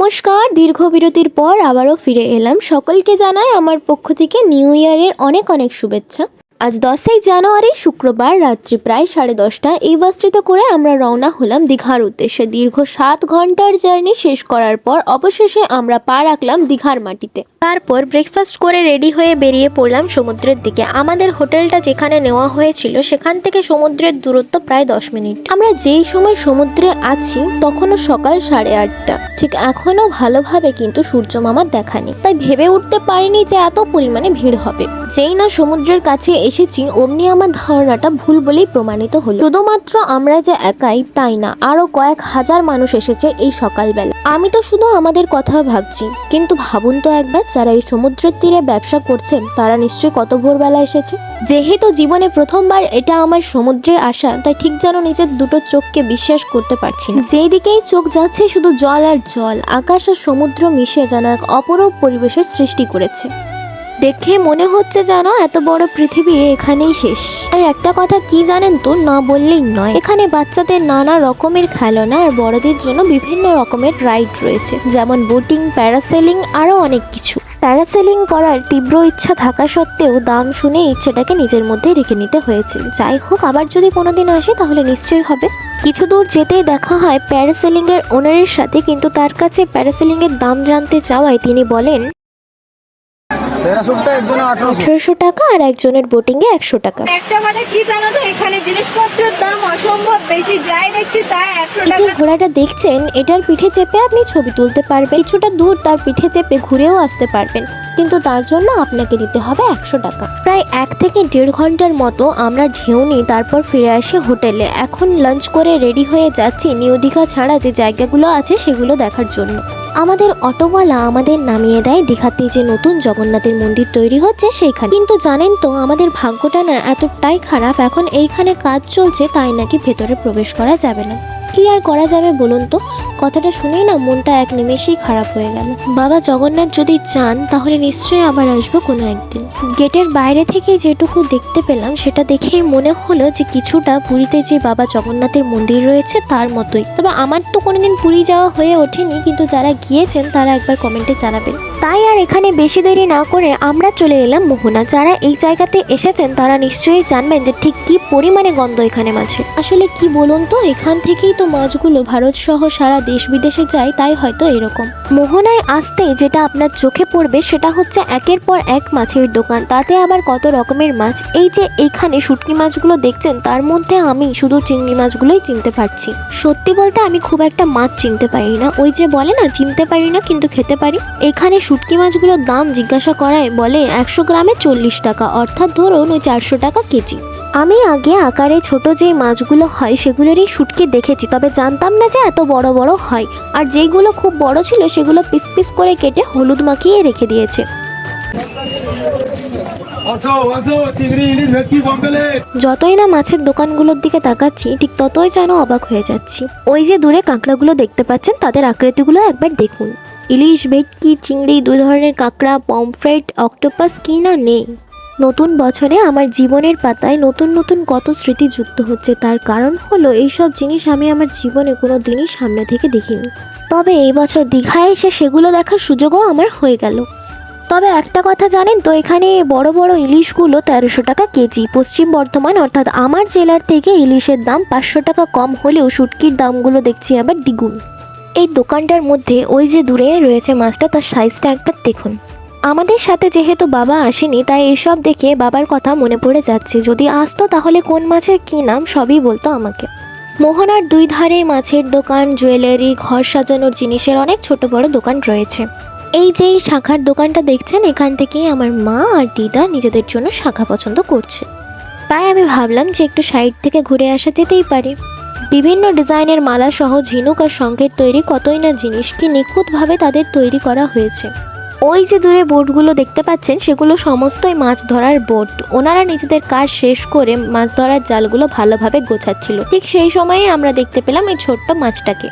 নমস্কার, দীর্ঘ বিরতির পর আবারও ফিরে এলাম। সকলকে জানাই আমার পক্ষ থেকে নিউ ইয়ারের অনেক অনেক শুভেচ্ছা। আজ 10ই জানুয়ারি শুক্রবার রাত্রি প্রায় 10:30 এই বাসটিতে করে আমরা রওনা হলাম দীঘার উদ্দেশ্যে। দীর্ঘ 7 ঘন্টার জার্নি শেষ করার পর অবশেষে আমরা পা রাখলাম দীঘার মাটিতে। তারপর ব্রেকফাস্ট করে রেডি হয়ে বেরিয়ে পড়লাম সমুদ্রের দিকে। আমাদের হোটেলটা যেখানে নেওয়া হয়েছিল সেখান থেকে সমুদ্রের দূরত্ব প্রায় 10 মিনিট। আমরা যেই সময় সমুদ্রে আছি তখনও সকাল 8:30। ঠিক এখনো ভালোভাবে কিন্তু সূর্য মামার দেখা নেই, তাই ভেবে উঠতে পারিনি যে এত পরিমাণে ভিড় হবে। যেই না সমুদ্রের কাছে এসেছি অমনি আমার ধারণাটা ভুল বলেই প্রমাণিত হলো। শুধুমাত্র আমরা যে একাই তাই না, আরো কয়েক হাজার মানুষ এসেছে এই সকালবেলা। আমি তো শুধু আমাদের কথা ভাবছি, কিন্তু ভাবুন তো একবার, যারা এই সমুদ্রের তীরে ব্যবসা করছেন তারা নিশ্চয়ই কত ভোরবেলা এসেছে। যেহেতু জীবনে প্রথমবার এটা আমার সমুদ্রে আসা, তাই ঠিক যেন নিজের দুটো চোখকে বিশ্বাস করতে পারছি না। যেই দিকেই চোখ যাচ্ছে শুধু জল আর জল, আকাশ আর সমুদ্র মিশে যেন এক অপরূপ পরিবেশের সৃষ্টি করেছে। দেখে মনে হচ্ছে যেন এত বড় পৃথিবী এখানেই শেষ। আর একটা কথা কি জানেন তো, না বললেই নয়, এখানে বাচ্চাদের নানা রকমের খেলনা আর বড়দের জন্য বিভিন্ন রকমের রাইড রয়েছে, যেমন বোটিং, প্যারাসেলিং আরো অনেক কিছু। প্যারাসেলিং করার তীব্র ইচ্ছা থাকা সত্ত্বেও দাম শুনে ইচ্ছেটাকে নিজের মধ্যে রেখে নিতে হয়েছে। যাই হোক, আবার যদি কোনোদিন আসে তাহলে নিশ্চয়ই হবে। কিছু দূর যেতেই দেখা হয় প্যারাসেলিং এর ওনারের সাথে, কিন্তু তার কাছে প্যারাসেলিং এর দাম জানতে চাওয়ায় তিনি বলেন 1800 টাকা আর একজনের বোটিং এ 100 টাকা। একটা কথা কি জানো তো, এখানে জিনিসপত্রের দাম অসম্ভব বেশি, যাই দেখছি তাই 100 টাকা। যে ঘোড়াটা দেখছেন এটার পিঠে চেপে আপনি ছবি তুলতে পারবেন, কিছুটা দূর তার পিঠে চেপে ঘুরেও আসতে পারবেন, কিন্তু তার জন্য আপনাকে দিতে হবে 100 টাকা। প্রায় 1 থেকে 1.5 ঘন্টার মতো আমরা ঢেউ নিই, তারপর ফিরে আসি হোটেলে। এখন লাঞ্চ করে রেডি হয়ে যাচ্ছি নিউ দীঘা ছাড়া যে জায়গাগুলো আছে সেগুলো দেখার জন্য। আমাদের অটোওয়ালা আমাদের নামিয়ে দেয় দীঘাতে যে নতুন জগন্নাথের মন্দির তৈরি হচ্ছে সেইখানে। কিন্তু জানেন তো আমাদের ভাগ্যটা না এতটাই খারাপ, এখন এইখানে কাজ চলছে, তাই নাকি ভেতরে প্রবেশ করা যাবে না। কি আর করা যাবে বলুন তো, কথাটা শুনেই না মনটা এক নিমেষেই খারাপ হয়ে গেল। বাবা জগন্নাথ যদি চান তাহলে নিশ্চয়ই আবার আসবো কোনো একদিন। গেটের বাইরে থেকে যেটুকু দেখতে পেলাম সেটা দেখেই মনে হলো যে কিছুটা পুরীতে যে বাবা জগন্নাথের মন্দির রয়েছে তার মতোই। তবে আমার তো কোনোদিন পুরী যাওয়া হয়ে ওঠেনি, কিন্তু যারা গিয়েছেন তারা একবার কমেন্টে জানাবেন। তাই আর এখানে বেশি দেরি না করে আমরা চলে এলাম মোহনা। যারা এই জায়গাতে এসেছেন তারা নিশ্চয়ই জানবেন যে ঠিক কি পরিমাণে গন্ধ এখানে মাছের। আসলে কি বলুন তো, এখান থেকেই তো মাছগুলো ভারত সহ সারা দেশ বিদেশে যায়, তাই হয়তো এরকম। মোহনায় আসতেই যেটা আপনার চোখে পড়বে সেটা হচ্ছে একের পর এক মাছের দোকান, তাতে আবার কত রকমের মাছ। এই যে এইখানে শুটকি মাছগুলো দেখছেন তার মধ্যে আমি শুধু চিংড়ি মাছগুলোই চিনতে পারছি। সত্যি বলতে আমি খুব একটা মাছ চিনতে পারি না, ওই যে বলে না চিনতে পারি না কিন্তু খেতে পারি। এখানে শুটকি মাছগুলোর দাম জিজ্ঞাসা করায় বলে 100 গ্রামে 40 টাকা, অর্থাৎ ধরুন ওই 400 টাকা কেজি। আমি আগে আকারে ছোট যেই মাছগুলো হয় সেগুলোরই শুটকি দেখেছি, তবে জানতাম না যে এত বড় বড় হয়। আর যেইগুলো খুব বড় ছিল সেগুলো পিস পিস করে কেটে হলুদ মাখিয়ে রেখে দিয়েছে। যতই না মাছের দোকানগুলোর দিকে তাকাচ্ছি ঠিক ততই যেন অবাক হয়ে যাচ্ছি। ওই যে দূরে কাঁকড়াগুলো দেখতে পাচ্ছেন তাদের আকৃতিগুলো একবার দেখুন। ইলিশ, ভেটকি, চিংড়ি, 2 ধরনের কাঁকড়া, পমফ্রেট, অক্টোপাস কি না নেই। নতুন বছরে আমার জীবনের পাতায় নতুন নতুন কত স্মৃতি যুক্ত হচ্ছে, তার কারণ হলো এইসব জিনিস আমি আমার জীবনে কোনো দিনই সামনে থেকে দেখিনি। তবে এই বছর দীঘায় এসে সেগুলো দেখার সুযোগও আমার হয়ে গেল। তবে একটা কথা জানেন তো, এখানে বড় বড় ইলিশগুলো 1300 টাকা কেজি। পশ্চিম বর্ধমান অর্থাৎ আমার জেলার থেকে ইলিশের দাম 500 টাকা কম হলেও শুটকির দামগুলো দেখছি আবার দ্বিগুণ। এই দোকানটার মধ্যে ওই যে দূরে রয়েছে মাছটা, তার সাইজটা একবার দেখুন। আমাদের সাথে যেহেতু বাবা আসেনি তাই এসব দেখে বাবার কথা মনে পড়ে যাচ্ছে। যদি আসতো তাহলে কোন মাছের কী নাম সবই বলতো আমাকে। মোহনার 2 ধারে মাছের দোকান, জুয়েলারি, ঘর সাজানোর জিনিসের অনেক ছোট বড় দোকান রয়েছে। এই যে এই শাখার দোকানটা দেখছেন, এখান থেকেই আমার মা আর দিদা নিজেদের জন্য শাখা পছন্দ করছে। তাই আমি ভাবলাম যে একটু সাইড থেকে ঘুরে আসা যেতেই পারে। বিভিন্ন ডিজাইনের মালা সহ ঝিনুক আর শঙ্খের তৈরি কতই না জিনিস, কি নিখুঁতভাবে তাদের তৈরি করা হয়েছে। ওই যে দূরে বোটগুলো দেখতে পাচ্ছেন সেগুলো সমস্তই মাছ ধরার বোট। ওনারা নিজেদের কাজ শেষ করে মাছ ধরার জালগুলো ভালোভাবে গোছাচ্ছিল। ঠিক সেই সময়ে আমরা দেখতে পেলাম এই ছোট্ট মাছটাকে।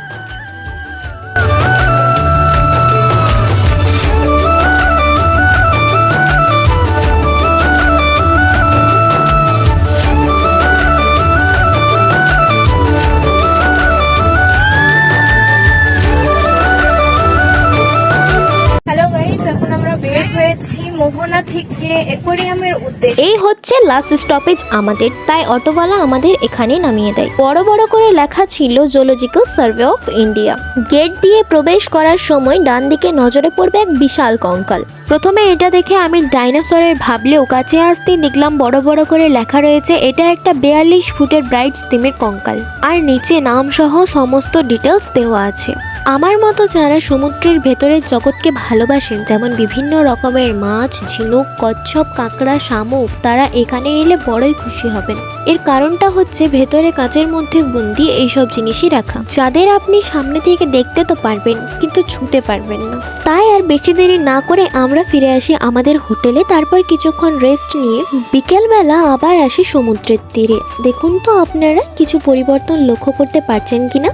উদ্দেশ্যে। এই হচ্ছে লাস্ট স্টপেজ আমাদের, তাই অটোওয়ালা আমাদের এখানে নামিয়ে দেয়। বড় বড় করে লেখা ছিল জুলজিক্যাল সার্ভে অফ ইন্ডিয়া। গেট দিয়ে প্রবেশ করার সময় ডান দিকে নজরে পড়বে এক বিশাল কঙ্কাল। প্রথমে এটা দেখে আমি ডাইনোসরের ভাবলেও কাছে আসতেই দেখলাম বড় বড় করে লেখা রয়েছে এটা একটা 42 ফুটের ব্রাইট স্টিমের কঙ্কাল, আর নিচে নাম সহ সমস্ত ডিটেলস দেওয়া আছে। আমার মতো যারা সমুদ্রের ভেতরের জগৎকে ভালোবাসেন, যেমন বিভিন্ন রকমের মাছ, ঝিনুক, কচ্ছপ, কাঁকড়া, শামুক, তারা এখানে এলে বড়ই খুশি হবেন। এর কারণটা হচ্ছে ভেতরে কাঁচের মধ্যে বন্দি এইসব জিনিসই রাখা, যাদের আপনি সামনে থেকে দেখতে তো পারবেন কিন্তু ছুঁতে পারবেন না। তাই আর বেশি দেরি না করে আমরা ফিরে আসি আমাদের হোটেলে। তারপর কিছুক্ষণ রেস্ট নিয়ে বিকেলবেলা আবার আসি সমুদ্রের তীরে। দেখুন তো আপনারা কিছু পরিবর্তন লক্ষ্য করতে পারছেন কিনা।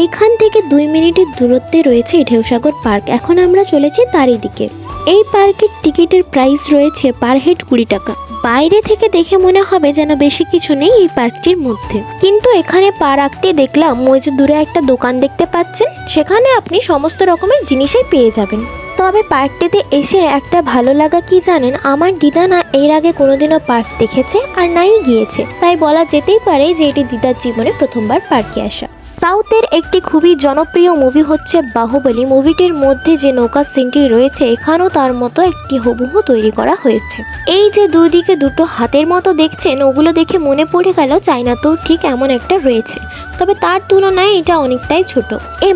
এইখান থেকে 2 মিনিটের দূরত্বে রয়েছে ঢেউসাগর পার্ক। এখন আমরা চলেছি তারই দিকে। এই পার্কের টিকিটের প্রাইস রয়েছে পার হেড 20 টাকা। বাইরে থেকে দেখে মনে হবে যেন বেশি কিছু নেই এই পার্কটির মধ্যে, কিন্তু এখানে পা রাখতে দেখলাম ওই যে দূরে একটা দোকান দেখতে পাচ্ছেন, সেখানে আপনি সমস্ত রকমের জিনিসই পেয়ে যাবেন। তবে পার্কটিতে এসে একটা ভালো লাগা কি জানেন, আমার দিদা না এর আগে কোনোদিনও পার্ক দেখেছে আর নাই গিয়েছে, তাই বলা যেতেই পারে যে এটি দিদার জীবনে প্রথমবার পার্কে আসা। সাউথের একটি খুবই জনপ্রিয় মুভি হচ্ছে বাহুবলী। মুভিটির মধ্যে যে নৌকা সিনটি রয়েছে এখানেও তার মতো একটি হুবহু তৈরি করা হয়েছে। এই যে দুদিকে দুটো হাতের মতো দেখছেন, ওগুলো দেখে মনে পড়ে গেল চায়নাতেও ঠিক এমন একটা রয়েছে, তবে তার তুলনায় এটা অনেকটাই ছোট।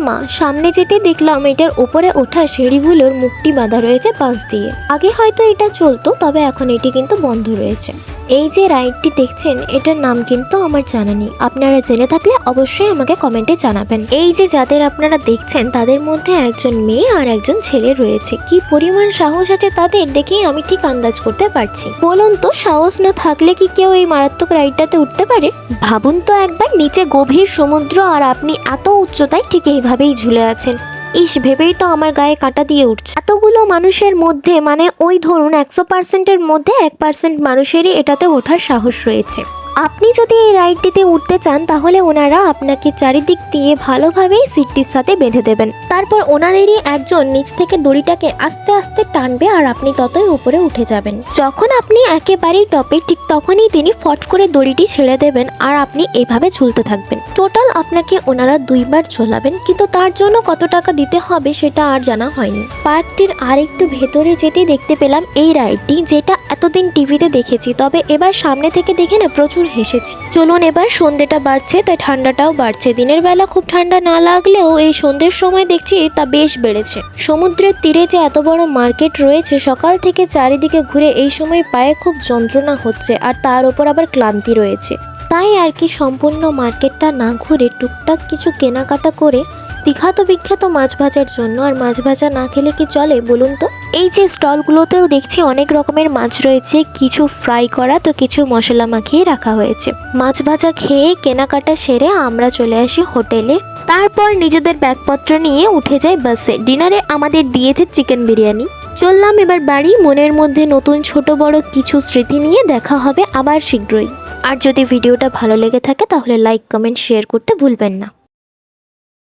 মা, সামনে যেতে দেখলাম এটার উপরে ওঠা সিঁড়িগুলোর মুখটি বাঁধা রয়েছে বাঁশ দিয়ে। আগে হয়তো এটা চলতো, তবে এখন এটি কিন্তু বন্ধ রয়েছে। এই যে রাইডটি দেখছেন এটার নাম কিন্তু আমার জানা নেই, আপনারা জেনে থাকলে অবশ্যই আমাকে কমেন্টে জানাবেন। এই যে যাদের আপনারা দেখছেন তাদের মধ্যে একজন মেয়ে আর একজন ছেলে রয়েছে। কি পরিমাণ সাহস আছে তাদের দেখেই আমি ঠিক আন্দাজ করতে পারছি। বলুন তো, সাহস না থাকলে কি কেউ এই মারাত্মক রাইডটাতে উঠতে পারে? ভাবুন তো একবার, নিচে গভীর সমুদ্র আর আপনি এত উচ্চতায় ঠিক এইভাবেই ঝুলে আছেন। ইস, ভেবেই তো আমার গায়ে কাঁটা দিয়ে উঠছে। এতগুলো মানুষের মধ্যে, মানে ওই ধরুন 100%-এর মধ্যে 1% মানুষেরই এটাতে ওঠার সাহস রয়েছে। আপনি যদি এই রাইডটিতে উঠতে চান তাহলে ওনারা আপনাকে চারিদিক দিয়ে ভালোভাবেই সিটটির সাথে বেঁধে দেবেন। তারপর ওনাদেরই একজন নিচ থেকে দড়িটাকে আস্তে আস্তে টানবে আর আপনি ততই উপরে উঠে যাবেন। যখন আপনি একেবারেই টপে, ঠিক তখনই তিনি ফট করে দড়িটি ছেড়ে দেবেন আর আপনি এভাবে ঝুলতে থাকবেন। টোটাল আপনাকে ওনারা 2 বার ঝোলাবেন, কিন্তু তার জন্য কত টাকা দিতে হবে সেটা আর জানা হয়নি। পার্কটির আরেকটু ভেতরে যেতে দেখতে পেলাম এই রাইডটি, যেটা এতদিন টিভিতে দেখেছি, তবে এবার সামনে থেকে দেখে না প্রচুর হেসেছি। চলুন, এবার সন্ধ্যেটা বাড়ছে তাই ঠান্ডাটাও বাড়ছে। দিনের বেলা খুব ঠান্ডা না লাগলেও এই সন্ধ্যের সময় দেখছি তা বেশ বেড়েছে। সমুদ্রের তীরে যে এত বড় মার্কেট রয়েছে, সকাল থেকে চারিদিকে ঘুরে এই সময় পায়ে খুব যন্ত্রণা হচ্ছে আর তার উপর আবার ক্লান্তি রয়েছে। তাই আর কি সম্পূর্ণ মার্কেটটা না ঘুরে টুকটাক কিছু কেনাকাটা করে বিখ্যাত বিখ্যাত মাছ ভাজার জন্য। আর মাছ ভাজা না খেলে কি চলে বলুন তো? এই যে স্টলগুলোতেও দেখছি অনেক রকমের মাছ রয়েছে, কিছু ফ্রাই করা তো কিছু মশলা মাখিয়ে রাখা হয়েছে। মাছ ভাজা খেয়ে কেনাকাটা সেরে আমরা চলে আসি হোটেলে। তারপর নিজেদের ব্যাগপত্র নিয়ে উঠে যাই বাসে। ডিনারে আমাদের দিয়েছে চিকেন বিরিয়ানি। চললাম এবার বাড়ি। মনের মধ্যে নতুন ছোট বড় কিছু স্মৃতি নিয়ে দেখা হবে আবার শীঘ্রই। আর যদি ভিডিওটা ভালো লেগে থাকে তাহলে লাইক, কমেন্ট, শেয়ার করতে ভুলবেন না।